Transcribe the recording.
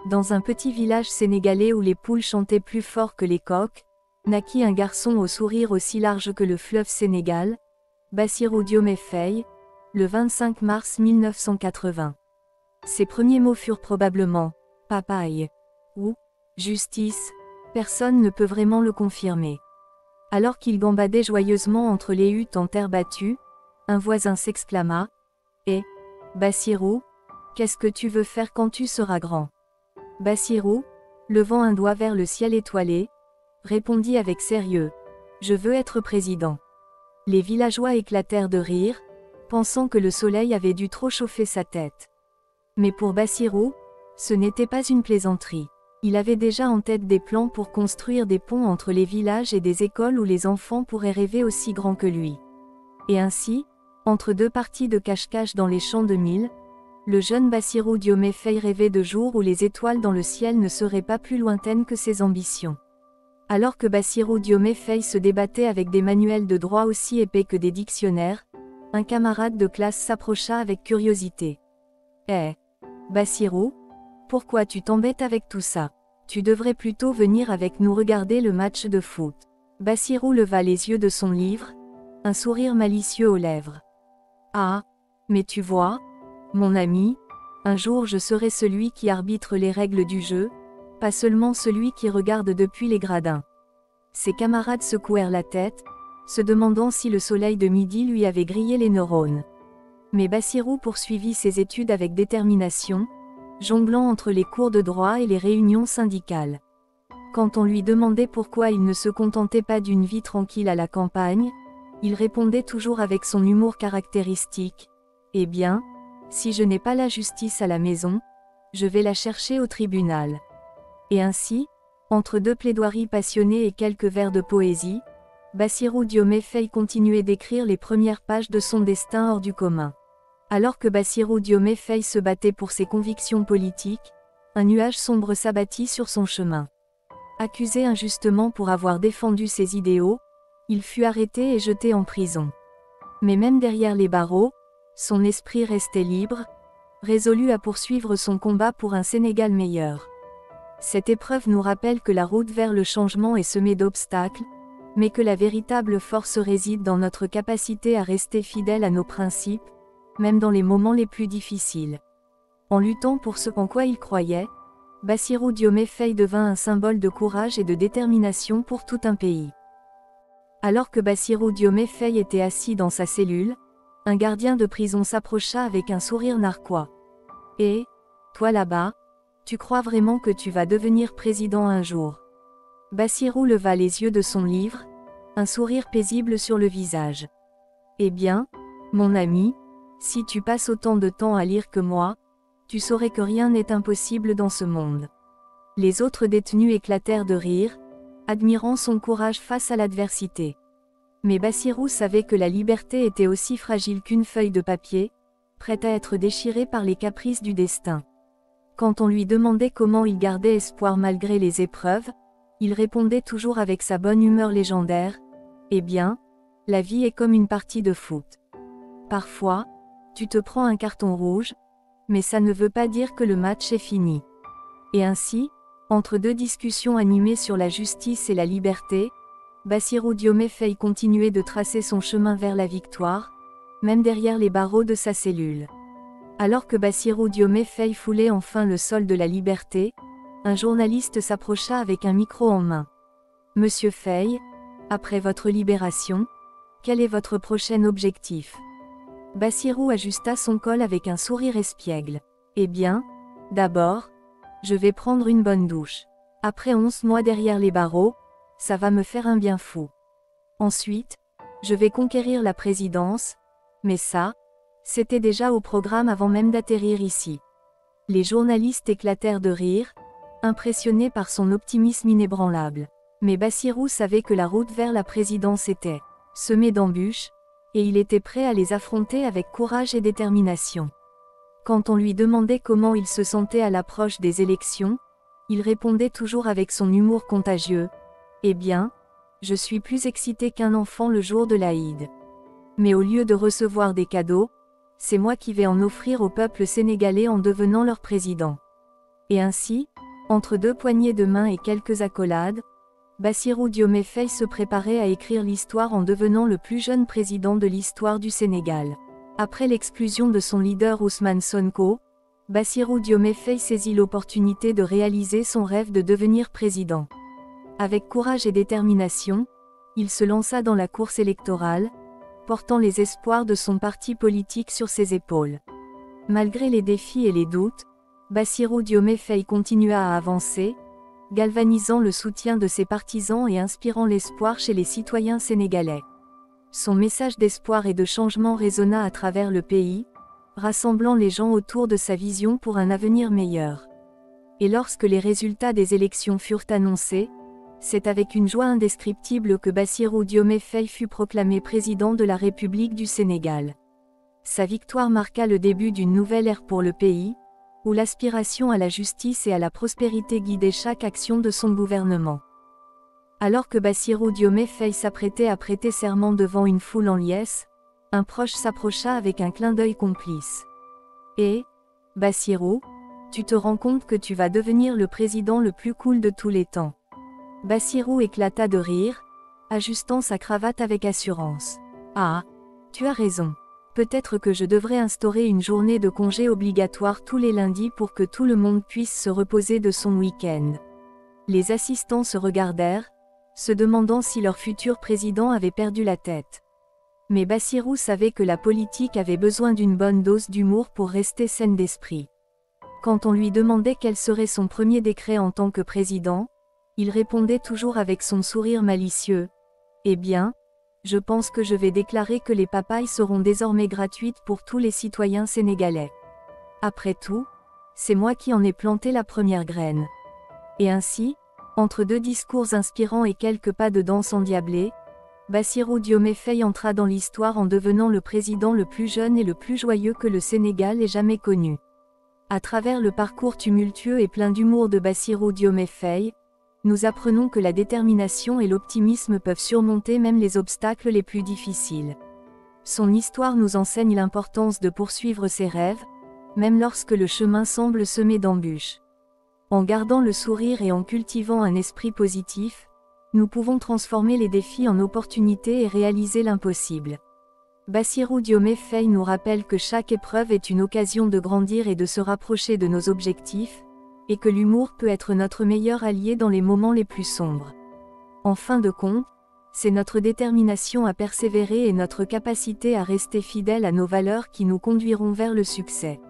Dans un petit village sénégalais où les poules chantaient plus fort que les coqs, naquit un garçon au sourire aussi large que le fleuve Sénégal, Bassirou Diomaye Faye, le 25 mars 1980. Ses premiers mots furent probablement « papaye » ou « justice », personne ne peut vraiment le confirmer. Alors qu'il gambadait joyeusement entre les huttes en terre battue, un voisin s'exclama « Eh, Bassirou, qu'est-ce que tu veux faire quand tu seras grand ?» Bassirou, levant un doigt vers le ciel étoilé, répondit avec sérieux « Je veux être président ». Les villageois éclatèrent de rire, pensant que le soleil avait dû trop chauffer sa tête. Mais pour Bassirou, ce n'était pas une plaisanterie. Il avait déjà en tête des plans pour construire des ponts entre les villages et des écoles où les enfants pourraient rêver aussi grand que lui. Et ainsi, entre deux parties de cache-cache dans les champs de mil, le jeune Bassirou Diomaye Faye rêvait de jours où les étoiles dans le ciel ne seraient pas plus lointaines que ses ambitions. Alors que Bassirou Diomaye Faye se débattait avec des manuels de droit aussi épais que des dictionnaires, un camarade de classe s'approcha avec curiosité. « Eh, Bassirou, pourquoi tu t'embêtes avec tout ça? Tu devrais plutôt venir avec nous regarder le match de foot. » Bassirou leva les yeux de son livre, un sourire malicieux aux lèvres. « Ah, mais tu vois, mon ami, un jour je serai celui qui arbitre les règles du jeu, pas seulement celui qui regarde depuis les gradins. » Ses camarades secouèrent la tête, se demandant si le soleil de midi lui avait grillé les neurones. Mais Bassirou poursuivit ses études avec détermination, jonglant entre les cours de droit et les réunions syndicales. Quand on lui demandait pourquoi il ne se contentait pas d'une vie tranquille à la campagne, il répondait toujours avec son humour caractéristique « Eh bien, si je n'ai pas la justice à la maison, je vais la chercher au tribunal. » Et ainsi, entre deux plaidoiries passionnées et quelques vers de poésie, Bassirou Diomaye Faye continuait d'écrire les premières pages de son destin hors du commun. Alors que Bassirou Diomaye Faye se battait pour ses convictions politiques, un nuage sombre s'abattit sur son chemin. Accusé injustement pour avoir défendu ses idéaux, il fut arrêté et jeté en prison. Mais même derrière les barreaux, son esprit restait libre, résolu à poursuivre son combat pour un Sénégal meilleur. Cette épreuve nous rappelle que la route vers le changement est semée d'obstacles, mais que la véritable force réside dans notre capacité à rester fidèles à nos principes, même dans les moments les plus difficiles. En luttant pour ce en quoi il croyait, Bassirou Diomaye Faye devint un symbole de courage et de détermination pour tout un pays. Alors que Bassirou Diomaye Faye était assis dans sa cellule, un gardien de prison s'approcha avec un sourire narquois. « Et, toi là-bas, tu crois vraiment que tu vas devenir président un jour ?» Bassirou leva les yeux de son livre, un sourire paisible sur le visage. « Eh bien, mon ami, si tu passes autant de temps à lire que moi, tu saurais que rien n'est impossible dans ce monde. » Les autres détenus éclatèrent de rire, admirant son courage face à l'adversité. Mais Bassirou savait que la liberté était aussi fragile qu'une feuille de papier, prête à être déchirée par les caprices du destin. Quand on lui demandait comment il gardait espoir malgré les épreuves, il répondait toujours avec sa bonne humeur légendaire « Eh bien, la vie est comme une partie de foot. Parfois, tu te prends un carton rouge, mais ça ne veut pas dire que le match est fini. » Et ainsi, entre deux discussions animées sur la justice et la liberté, Bassirou Diomaye Faye continuait de tracer son chemin vers la victoire, même derrière les barreaux de sa cellule. Alors que Bassirou Diomaye Faye foulait enfin le sol de la liberté, un journaliste s'approcha avec un micro en main. « Monsieur Faye, après votre libération, quel est votre prochain objectif ?» Bassirou ajusta son col avec un sourire espiègle. « Eh bien, d'abord, je vais prendre une bonne douche. Après 11 mois derrière les barreaux, ça va me faire un bien fou. Ensuite, je vais conquérir la présidence, mais ça, c'était déjà au programme avant même d'atterrir ici. » Les journalistes éclatèrent de rire, impressionnés par son optimisme inébranlable. Mais Bassirou savait que la route vers la présidence était semée d'embûches, et il était prêt à les affronter avec courage et détermination. Quand on lui demandait comment il se sentait à l'approche des élections, il répondait toujours avec son humour contagieux. « Eh bien, je suis plus excité qu'un enfant le jour de l'Aïd. Mais au lieu de recevoir des cadeaux, c'est moi qui vais en offrir au peuple sénégalais en devenant leur président. » Et ainsi, entre deux poignées de main et quelques accolades, Bassirou Diomaye Faye se préparait à écrire l'histoire en devenant le plus jeune président de l'histoire du Sénégal. Après l'exclusion de son leader Ousmane Sonko, Bassirou Diomaye Faye saisit l'opportunité de réaliser son rêve de devenir président. Avec courage et détermination, il se lança dans la course électorale, portant les espoirs de son parti politique sur ses épaules. Malgré les défis et les doutes, Bassirou Diomaye Faye continua à avancer, galvanisant le soutien de ses partisans et inspirant l'espoir chez les citoyens sénégalais. Son message d'espoir et de changement résonna à travers le pays, rassemblant les gens autour de sa vision pour un avenir meilleur. Et lorsque les résultats des élections furent annoncés, c'est avec une joie indescriptible que Bassirou Diomaye Faye fut proclamé président de la République du Sénégal. Sa victoire marqua le début d'une nouvelle ère pour le pays, où l'aspiration à la justice et à la prospérité guidait chaque action de son gouvernement. Alors que Bassirou Diomaye Faye s'apprêtait à prêter serment devant une foule en liesse, un proche s'approcha avec un clin d'œil complice. « Eh, Bassirou, tu te rends compte que tu vas devenir le président le plus cool de tous les temps ?» Bassirou éclata de rire, ajustant sa cravate avec assurance. « Ah, tu as raison. Peut-être que je devrais instaurer une journée de congé obligatoire tous les lundis pour que tout le monde puisse se reposer de son week-end. » Les assistants se regardèrent, se demandant si leur futur président avait perdu la tête. Mais Bassirou savait que la politique avait besoin d'une bonne dose d'humour pour rester saine d'esprit. Quand on lui demandait quel serait son premier décret en tant que président, il répondait toujours avec son sourire malicieux. « Eh bien, je pense que je vais déclarer que les papayes seront désormais gratuites pour tous les citoyens sénégalais. Après tout, c'est moi qui en ai planté la première graine. » Et ainsi, entre deux discours inspirants et quelques pas de danse endiablés, Bassirou Diomaye Faye entra dans l'histoire en devenant le président le plus jeune et le plus joyeux que le Sénégal ait jamais connu. À travers le parcours tumultueux et plein d'humour de Bassirou Diomaye Faye, nous apprenons que la détermination et l'optimisme peuvent surmonter même les obstacles les plus difficiles. Son histoire nous enseigne l'importance de poursuivre ses rêves, même lorsque le chemin semble semé d'embûches. En gardant le sourire et en cultivant un esprit positif, nous pouvons transformer les défis en opportunités et réaliser l'impossible. Bassirou Diomaye Faye nous rappelle que chaque épreuve est une occasion de grandir et de se rapprocher de nos objectifs, et que l'humour peut être notre meilleur allié dans les moments les plus sombres. En fin de compte, c'est notre détermination à persévérer et notre capacité à rester fidèles à nos valeurs qui nous conduiront vers le succès.